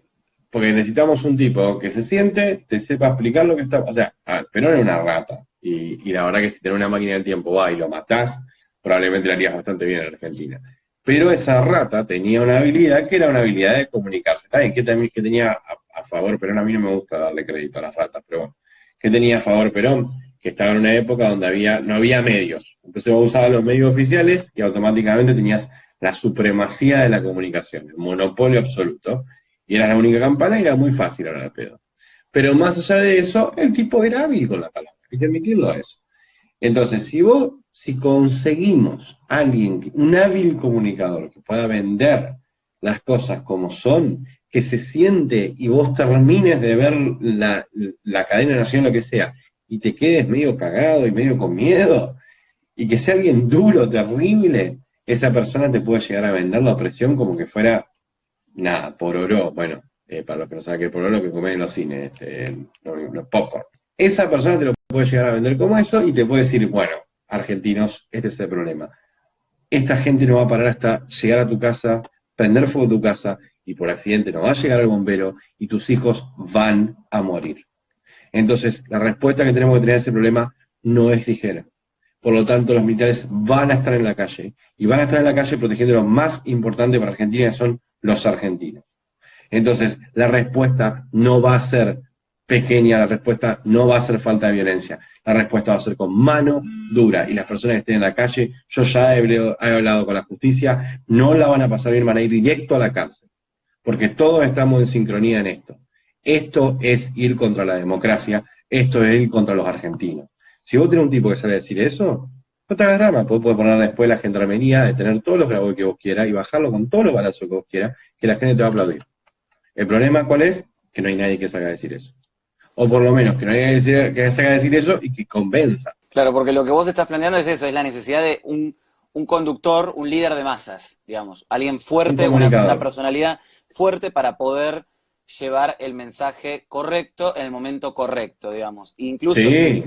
porque necesitamos un tipo que se siente, te sepa explicar lo que está. O sea, a ver, Perón era una rata. Y la verdad que si tenés una máquina del tiempo va y lo matás, probablemente le harías bastante bien a la Argentina. Pero esa rata tenía una habilidad que era una habilidad de comunicarse. ¿Está bien? Que tenía a favor Perón? A mí no me gusta darle crédito a las ratas, pero bueno. ¿Qué tenía a favor Perón? Que estaba en una época donde no había medios. Entonces vos usabas los medios oficiales y automáticamente tenías la supremacía de la comunicación, el monopolio absoluto. Y era la única campana y era muy fácil hablar al pedo. Pero más allá de eso, el tipo era hábil con la palabra. hay que admitirlo eso. Entonces, si conseguimos alguien, un hábil comunicador que pueda vender las cosas como son, que se siente y vos termines de ver la cadena nacional, lo que sea, y te quedes medio cagado y medio con miedo, y que sea alguien duro, terrible, esa persona te puede llegar a vender la opresión como que fuera, nada, pororó, bueno, para los que no saben qué es pororó, que comen en los cines, los popcorn. Esa persona te lo puede llegar a vender como eso y te puede decir, bueno, argentinos, este es el problema. Esta gente no va a parar hasta llegar a tu casa, prender fuego a tu casa, y por accidente no va a llegar el bombero y tus hijos van a morir. Entonces, la respuesta que tenemos que tener a ese problema no es ligera. Por lo tanto, los militares van a estar en la calle, y van a estar en la calle protegiendo lo más importante para Argentina, que son los argentinos. Entonces, la respuesta no va a ser pequeña, la respuesta no va a ser falta de violencia, la respuesta va a ser con mano dura, y las personas que estén en la calle, yo ya he hablado con la justicia, no la van a pasar bien, van a ir directo a la cárcel, porque todos estamos en sincronía en esto. Esto es ir contra la democracia, esto es ir contra los argentinos. Si vos tenés un tipo que sale a decir eso, no te hagas drama, podés poner después la gendarmería, de tener todos los grados que vos quieras y bajarlo con todos los balazos que vos quieras, que la gente te va a aplaudir. El problema, ¿cuál es? Que no hay nadie que salga a decir eso. O por lo menos que no hay nadie que salga a decir eso y que convenza. Claro, porque lo que vos estás planteando es eso, es la necesidad de un conductor, un líder de masas, digamos, alguien fuerte, una personalidad fuerte para poder llevar el mensaje correcto en el momento correcto, digamos. Incluso si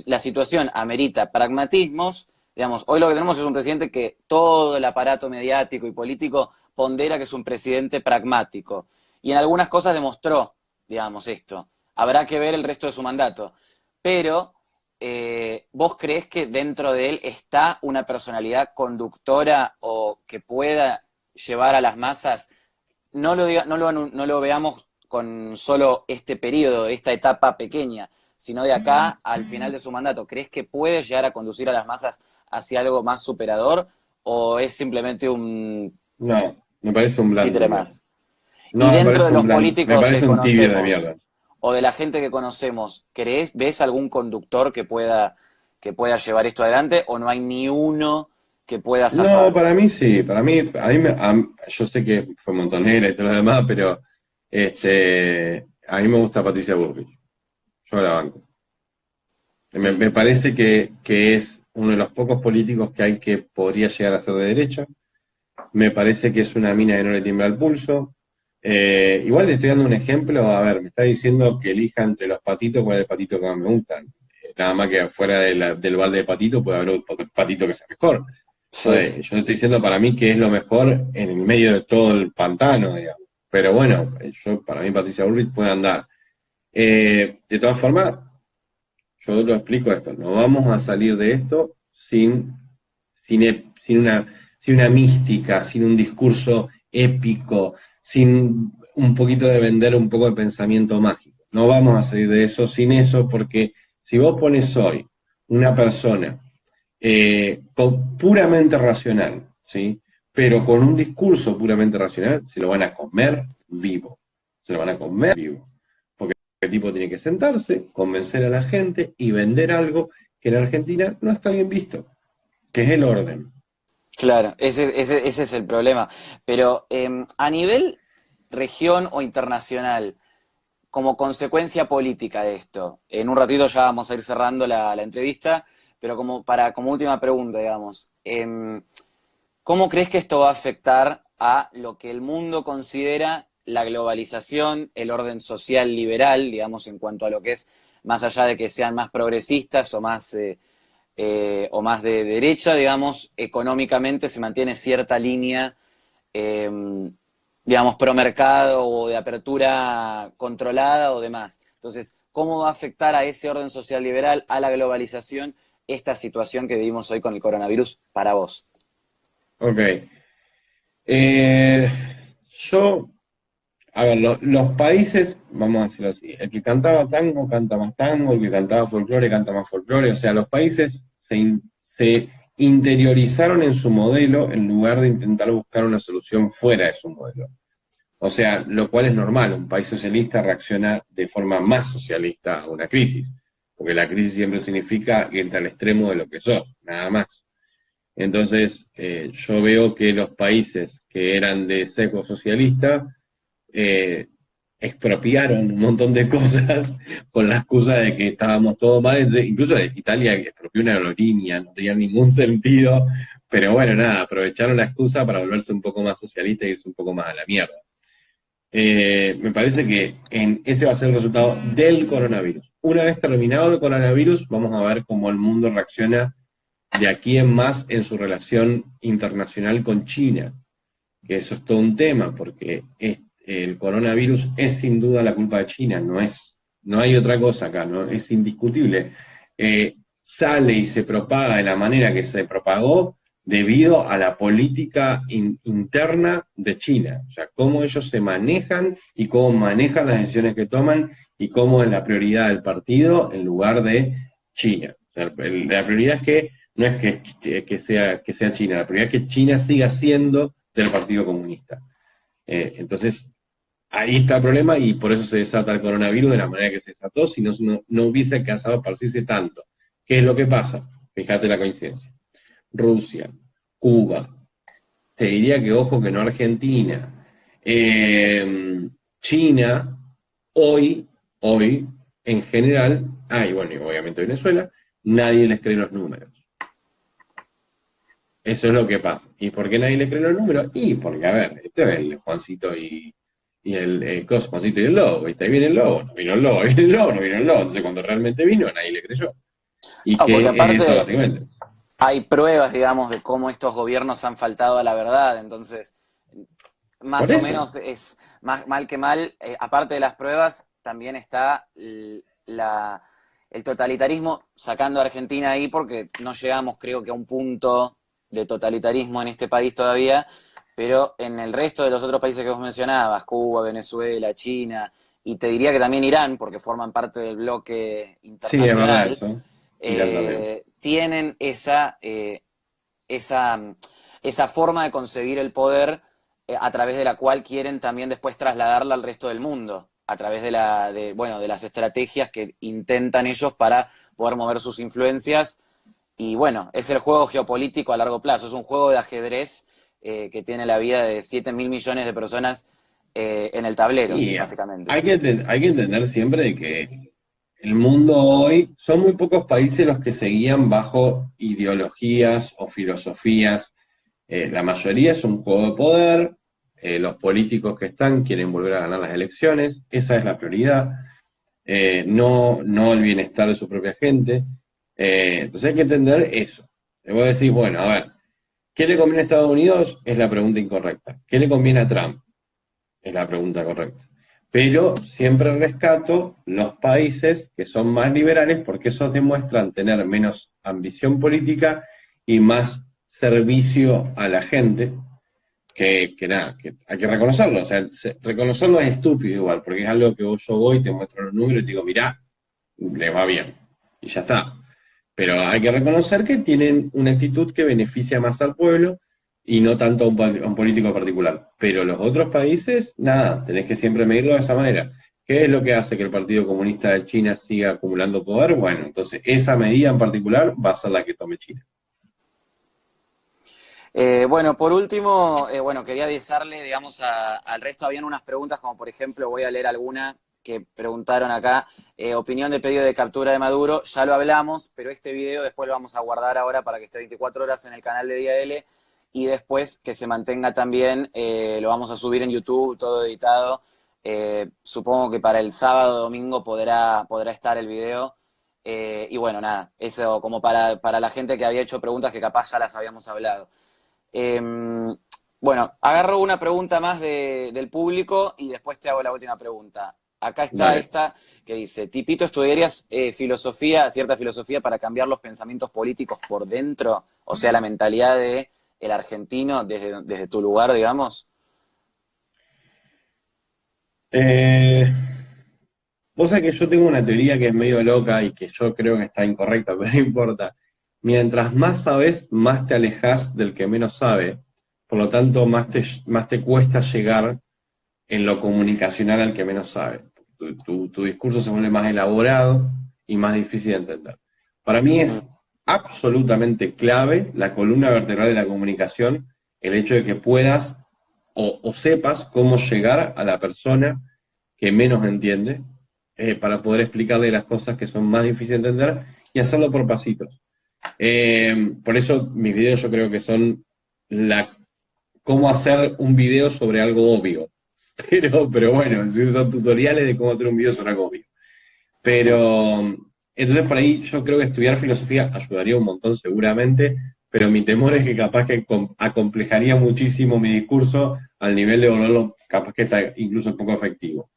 la situación amerita pragmatismos, digamos, hoy lo que tenemos es un presidente que todo el aparato mediático y político pondera que es un presidente pragmático. Y en algunas cosas demostró, digamos, esto. Habrá que ver el resto de su mandato. Pero, ¿vos creés que dentro de él está una personalidad conductora o que pueda llevar a las masas? No lo veamos con solo este periodo, esta etapa pequeña, sino de acá al final de su mandato. ¿Crees que puede llegar a conducir a las masas hacia algo más superador o es simplemente un... No, me parece un blando. títere más? No, y dentro de los políticos que conocemos, o de la gente que conocemos, ¿ves algún conductor que pueda llevar esto adelante o no hay ni uno que pueda zafar? No, para mí sí, yo sé que fue Montonera y todo lo demás, pero a mí me gusta Patricia Bullrich. Yo la banco. Me parece que es uno de los pocos políticos que hay que podría llegar a ser de derecha. Me parece que es una mina que no le tiembla el pulso. Igual le estoy dando un ejemplo, a ver, me está diciendo que elija entre los patitos cuál es el patito que más me gustan. Nada más que afuera del balde de patito puede haber otro patito que sea mejor. Sí. Entonces, yo estoy diciendo para mí que es lo mejor en el medio de todo el pantano, digamos. Pero bueno, para mí Patricia Bullrich puede andar. De todas formas, yo lo explico esto, no vamos a salir de esto sin una mística, sin un discurso épico, sin un poquito de vender un poco de pensamiento mágico. No vamos a salir de eso sin eso, porque si vos pones hoy una persona puramente racional, ¿sí? Pero con un discurso puramente racional, se lo van a comer vivo. Se lo van a comer vivo. Porque el tipo tiene que sentarse, convencer a la gente y vender algo que en Argentina no está bien visto, que es el orden. Claro, ese es el problema. Pero a nivel región o internacional, como consecuencia política de esto, en un ratito ya vamos a ir cerrando la entrevista, pero como última pregunta, digamos, ¿cómo crees que esto va a afectar a lo que el mundo considera la globalización, el orden social liberal, digamos, en cuanto a lo que es, más allá de que sean más progresistas o más de derecha, digamos, económicamente se mantiene cierta línea, digamos, pro mercado o de apertura controlada o demás? Entonces, ¿cómo va a afectar a ese orden social liberal, a la globalización, esta situación que vivimos hoy con el coronavirus para vos? Ok. A ver, los países, vamos a decirlo así, el que cantaba tango canta más tango, el que cantaba folclore canta más folclore, o sea, los países se interiorizaron en su modelo en lugar de intentar buscar una solución fuera de su modelo. O sea, lo cual es normal, un país socialista reacciona de forma más socialista a una crisis. porque la crisis siempre significa irte al extremo de lo que sos, nada más. Entonces, yo veo que los países que eran de sesgo socialista eh, expropiaron un montón de cosas con la excusa de que estábamos todos mal. Incluso Italia expropió una aerolínea, no tenía ningún sentido, pero bueno, nada, aprovecharon la excusa para volverse un poco más socialista y irse un poco más a la mierda. Me parece que ese va a ser el resultado del coronavirus. Una vez terminado el coronavirus, vamos a ver cómo el mundo reacciona de aquí en más en su relación internacional con China, que eso es todo un tema, porque el coronavirus es sin duda la culpa de China, no hay otra cosa acá, ¿no? Es indiscutible. Sale y se propaga de la manera que se propagó debido a la política interna de China, o sea, cómo ellos se manejan y cómo manejan las decisiones que toman y cómo es la prioridad del partido en lugar de China. O sea, la prioridad es que no es que sea China, la prioridad es que China siga siendo del Partido Comunista. Entonces, ahí está el problema y por eso se desata el coronavirus de la manera que se desató, si no hubiese alcanzado a partirse tanto. ¿Qué es lo que pasa? Fíjate la coincidencia. Rusia, Cuba, te diría que ojo que no Argentina, China, hoy, en general, y bueno, y obviamente Venezuela, nadie les cree los números. Eso es lo que pasa. ¿Y por qué nadie le cree los números? Y porque, a ver, este es el Juancito y Juancito y el Lobo, ¿viste? Ahí viene el Lobo, no vino el Lobo, viene el Lobo, no vino el Lobo. Entonces cuando realmente vino, nadie le creyó. ¿Y qué Porque es eso, aparte básicamente? hay pruebas, digamos, de cómo estos gobiernos han faltado a la verdad, entonces Por más o eso. menos es más mal que mal, aparte de las pruebas, también está el totalitarismo, sacando a Argentina ahí porque no llegamos creo que a un punto de totalitarismo en este país todavía, pero en el resto de los otros países que vos mencionabas, Cuba, Venezuela, China, y te diría que también Irán, porque forman parte del bloque Sí, es verdad internacional, eso. Irán también. tienen esa, esa forma de concebir el poder a través de la cual quieren también después trasladarla al resto del mundo, a través bueno, de las estrategias que intentan ellos para poder mover sus influencias. Y bueno, es el juego geopolítico a largo plazo, es un juego de ajedrez que tiene la vida de 7.000 millones de personas en el tablero, Y básicamente. hay que entender siempre de que el mundo hoy, son muy pocos países los que se guían bajo ideologías o filosofías. La mayoría es un juego de poder, los políticos que están quieren volver a ganar las elecciones, esa es la prioridad, no el bienestar de su propia gente. Entonces hay que entender eso. Le voy a decir, bueno, a ver, ¿qué le conviene a Estados Unidos? Es la pregunta incorrecta. ¿Qué le conviene a Trump? Es la pregunta correcta. Pero siempre rescato los países que son más liberales porque esos demuestran tener menos ambición política y más servicio a la gente, que nada, que hay que reconocerlo. O sea, reconocerlo es estúpido igual, porque es algo que yo voy, te muestro los números y te digo, mirá, le va bien. Y ya está. Pero hay que reconocer que tienen una actitud que beneficia más al pueblo y no tanto a un político particular. Pero los otros países, nada, tenés que siempre medirlo de esa manera. ¿Qué es lo que hace que el Partido Comunista de China siga acumulando poder? Bueno, entonces esa medida en particular va a ser la que tome China. Bueno, por último, bueno, quería avisarle, digamos, al resto, habían unas preguntas, como por ejemplo, voy a leer alguna que preguntaron acá, opinión de pedido de captura de Maduro, ya lo hablamos, pero este video después lo vamos a guardar ahora para que esté 24 horas en el canal de Día L, y después que se mantenga también, lo vamos a subir en YouTube, todo editado, supongo que para el sábado o domingo podrá estar el video, y bueno, nada, eso como para la gente que había hecho preguntas que capaz ya las habíamos hablado. Eh, bueno, agarro una pregunta más del público y después te hago la última pregunta. Acá está Dale. esta que dice, Tipito, ¿estudiarías cierta filosofía para cambiar los pensamientos políticos por dentro? O sea, la mentalidad de el argentino desde tu lugar, digamos. Eh, Vos sabés que yo tengo una teoría que es medio loca y que yo creo que está incorrecta, pero no importa. Mientras más sabes, más te alejas del que menos sabe. Por lo tanto, más te cuesta llegar en lo comunicacional al que menos sabe. Tu discurso se vuelve más elaborado y más difícil de entender. Para mí Mm, es absolutamente clave la columna vertebral de la comunicación, el hecho de que puedas o sepas cómo llegar a la persona que menos entiende para poder explicarle las cosas que son más difíciles de entender y hacerlo por pasitos. Por eso mis videos yo creo que son cómo hacer un video sobre algo obvio. Pero bueno, son tutoriales de cómo hacer un video sobre algo obvio. Pero entonces por ahí yo creo que estudiar filosofía ayudaría un montón seguramente, pero mi temor es que capaz que acomplejaría muchísimo mi discurso al nivel de volverlo capaz que está incluso un poco efectivo.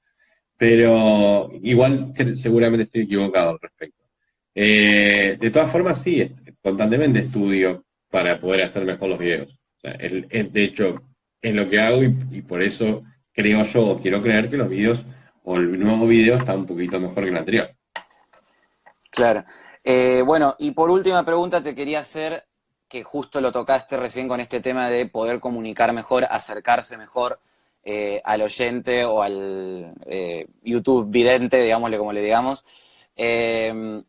Pero igual seguramente estoy equivocado al respecto. De todas formas, sí, constantemente estudio para poder hacer mejor los videos. O sea, de hecho, es lo que hago y por eso creo yo, o quiero creer que los videos o el nuevo video está un poquito mejor que el anterior. claro. Bueno, y por última pregunta te quería hacer, que justo lo tocaste recién con este tema de poder comunicar mejor, acercarse mejor al oyente o al YouTube vidente, digámosle como le digamos. Eh,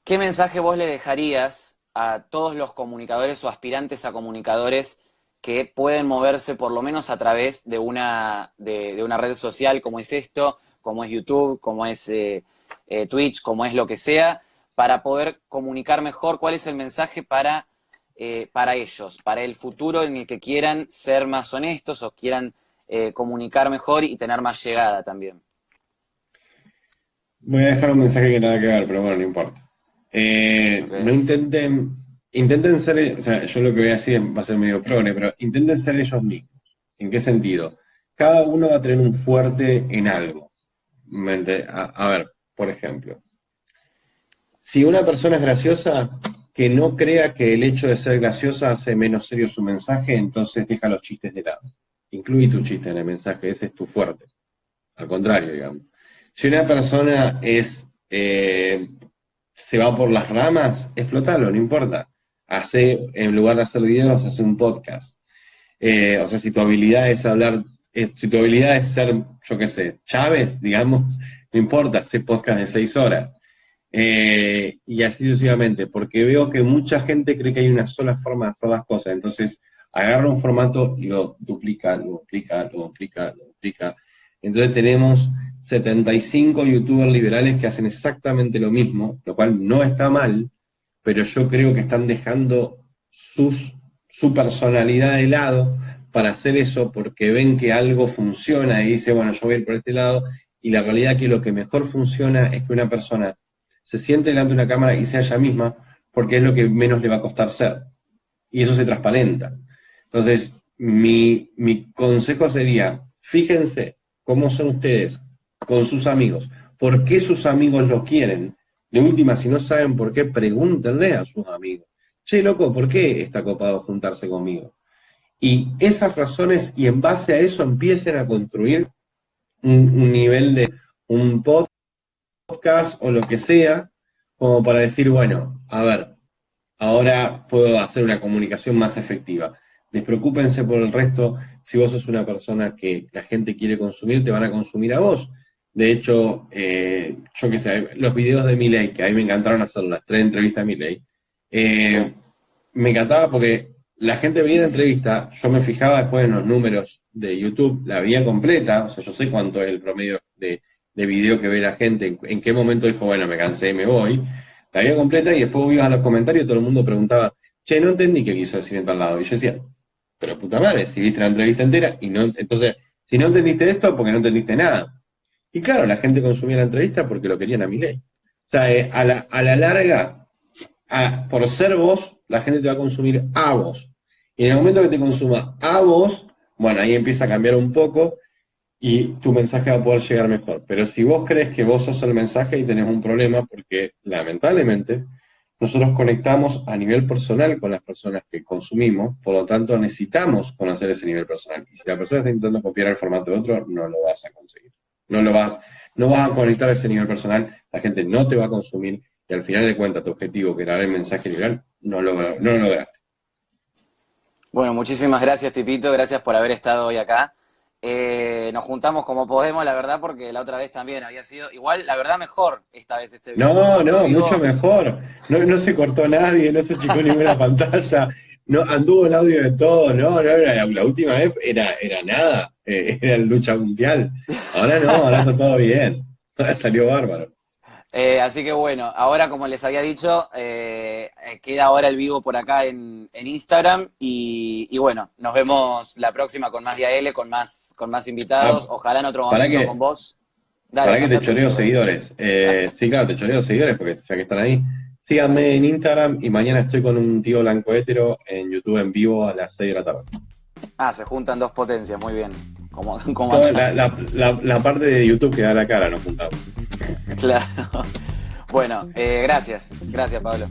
¿Qué mensaje vos le dejarías a todos los comunicadores o aspirantes a comunicadores que pueden moverse por lo menos a través de una red social como es esto, como es YouTube, como es Twitch, como es lo que sea, para poder comunicar mejor? ¿Cuál es el mensaje para ellos, para el futuro en el que quieran ser más honestos o quieran comunicar mejor y tener más llegada también? Voy a dejar un mensaje que nada que ver, pero bueno, no importa. No Okay. intenten ser, o sea, yo lo que voy a decir va a ser medio progre, pero intenten ser ellos mismos. ¿En qué sentido? Cada uno va a tener un fuerte en algo. A ver, por ejemplo, si una persona es graciosa, que no crea que el hecho de ser graciosa hace menos serio su mensaje, entonces deja los chistes de lado. Incluye tu chiste en el mensaje, ese es tu fuerte. Al contrario, digamos. Si una persona se va por las ramas, explotalo, no importa. En lugar de hacer videos, hace un podcast. O sea, si tu habilidad es hablar, si tu habilidad es ser, yo qué sé, Chávez, digamos, no importa, hacer podcast de 6 horas. Y así sucesivamente, porque veo que mucha gente cree que hay una sola forma de hacer las cosas. Entonces, agarra un formato y lo duplica, lo duplica, lo duplica, lo duplica. Entonces tenemos 75 youtubers liberales que hacen exactamente lo mismo, lo cual no está mal, pero yo creo que están dejando su personalidad de lado para hacer eso porque ven que algo funciona y dice, bueno, yo voy a ir por este lado, y la realidad es que lo que mejor funciona es que una persona se siente delante de una cámara y sea ella misma, porque es lo que menos le va a costar ser. Y eso se transparenta. Entonces, mi consejo sería, fíjense cómo son ustedes con sus amigos, por qué sus amigos los quieren. De última, si no saben por qué, pregúntenle a sus amigos. Che, loco, ¿por qué está copado juntarse conmigo? Y esas razones, y en base a eso empiecen a construir un nivel de un podcast o lo que sea, como para decir, bueno, a ver, ahora puedo hacer una comunicación más efectiva. Despreocúpense por el resto. Si vos sos una persona que la gente quiere consumir, te van a consumir a vos. De hecho, yo qué sé, los videos de Milei, que a mí me encantaron hacer las 3 entrevistas a Milei, Sí. me encantaba porque la gente veía la entrevista, yo me fijaba después en los números de YouTube, la veía completa, o sea, yo sé cuánto es el promedio de video que ve la gente, en qué momento dijo, bueno, me cansé y me voy, la veía completa y después ibas a los comentarios y todo el mundo preguntaba, che, no entendí qué quiso decir en tal lado. Y yo decía, pero puta madre, si viste la entrevista entera y no, entonces, si no entendiste esto, porque no entendiste nada. Y claro, la gente consumía la entrevista porque lo querían a Milei. O sea, a la larga, por ser vos, la gente te va a consumir a vos. Y en el momento que te consuma a vos, bueno, ahí empieza a cambiar un poco y tu mensaje va a poder llegar mejor. Pero si vos crees que vos sos el mensaje, ahí tenés un problema porque lamentablemente nosotros conectamos a nivel personal con las personas que consumimos, por lo tanto necesitamos conocer ese nivel personal. Y si la persona está intentando copiar el formato de otro, no lo vas a conseguir. No vas a conectar a ese nivel personal, la gente no te va a consumir y al final de cuentas tu objetivo, que era el mensaje liberal, no lo lograste. Bueno, muchísimas gracias, Tipito. Gracias por haber estado hoy acá. Nos juntamos como podemos, la verdad, porque la otra vez también había sido igual, la verdad mejor esta vez este vivo. No, Otro no, vivo, mucho mejor. No, no se cortó nadie, no se achicó ninguna pantalla, no anduvo el audio de todo, no, no era, la última vez era nada, era el lucha mundial. Ahora no, ahora está todo bien. Ahora salió bárbaro. así que bueno, ahora como les había dicho, queda ahora el vivo por acá en Instagram y bueno, nos vemos la próxima con más DAL, con más invitados, Ah, ojalá en otro ¿para momento con qué? vos. Dale, ¿Para qué te pasate choreo eso. seguidores? Sí, claro, te choreo seguidores porque ya que están ahí. Síganme en Instagram y mañana estoy con un tío blanco hétero en YouTube en vivo a las 6 de la tarde. Ah, se juntan dos potencias, muy bien, como Toda acá. la parte de YouTube que da la cara nos juntamos. Claro. Bueno, gracias, Pablo.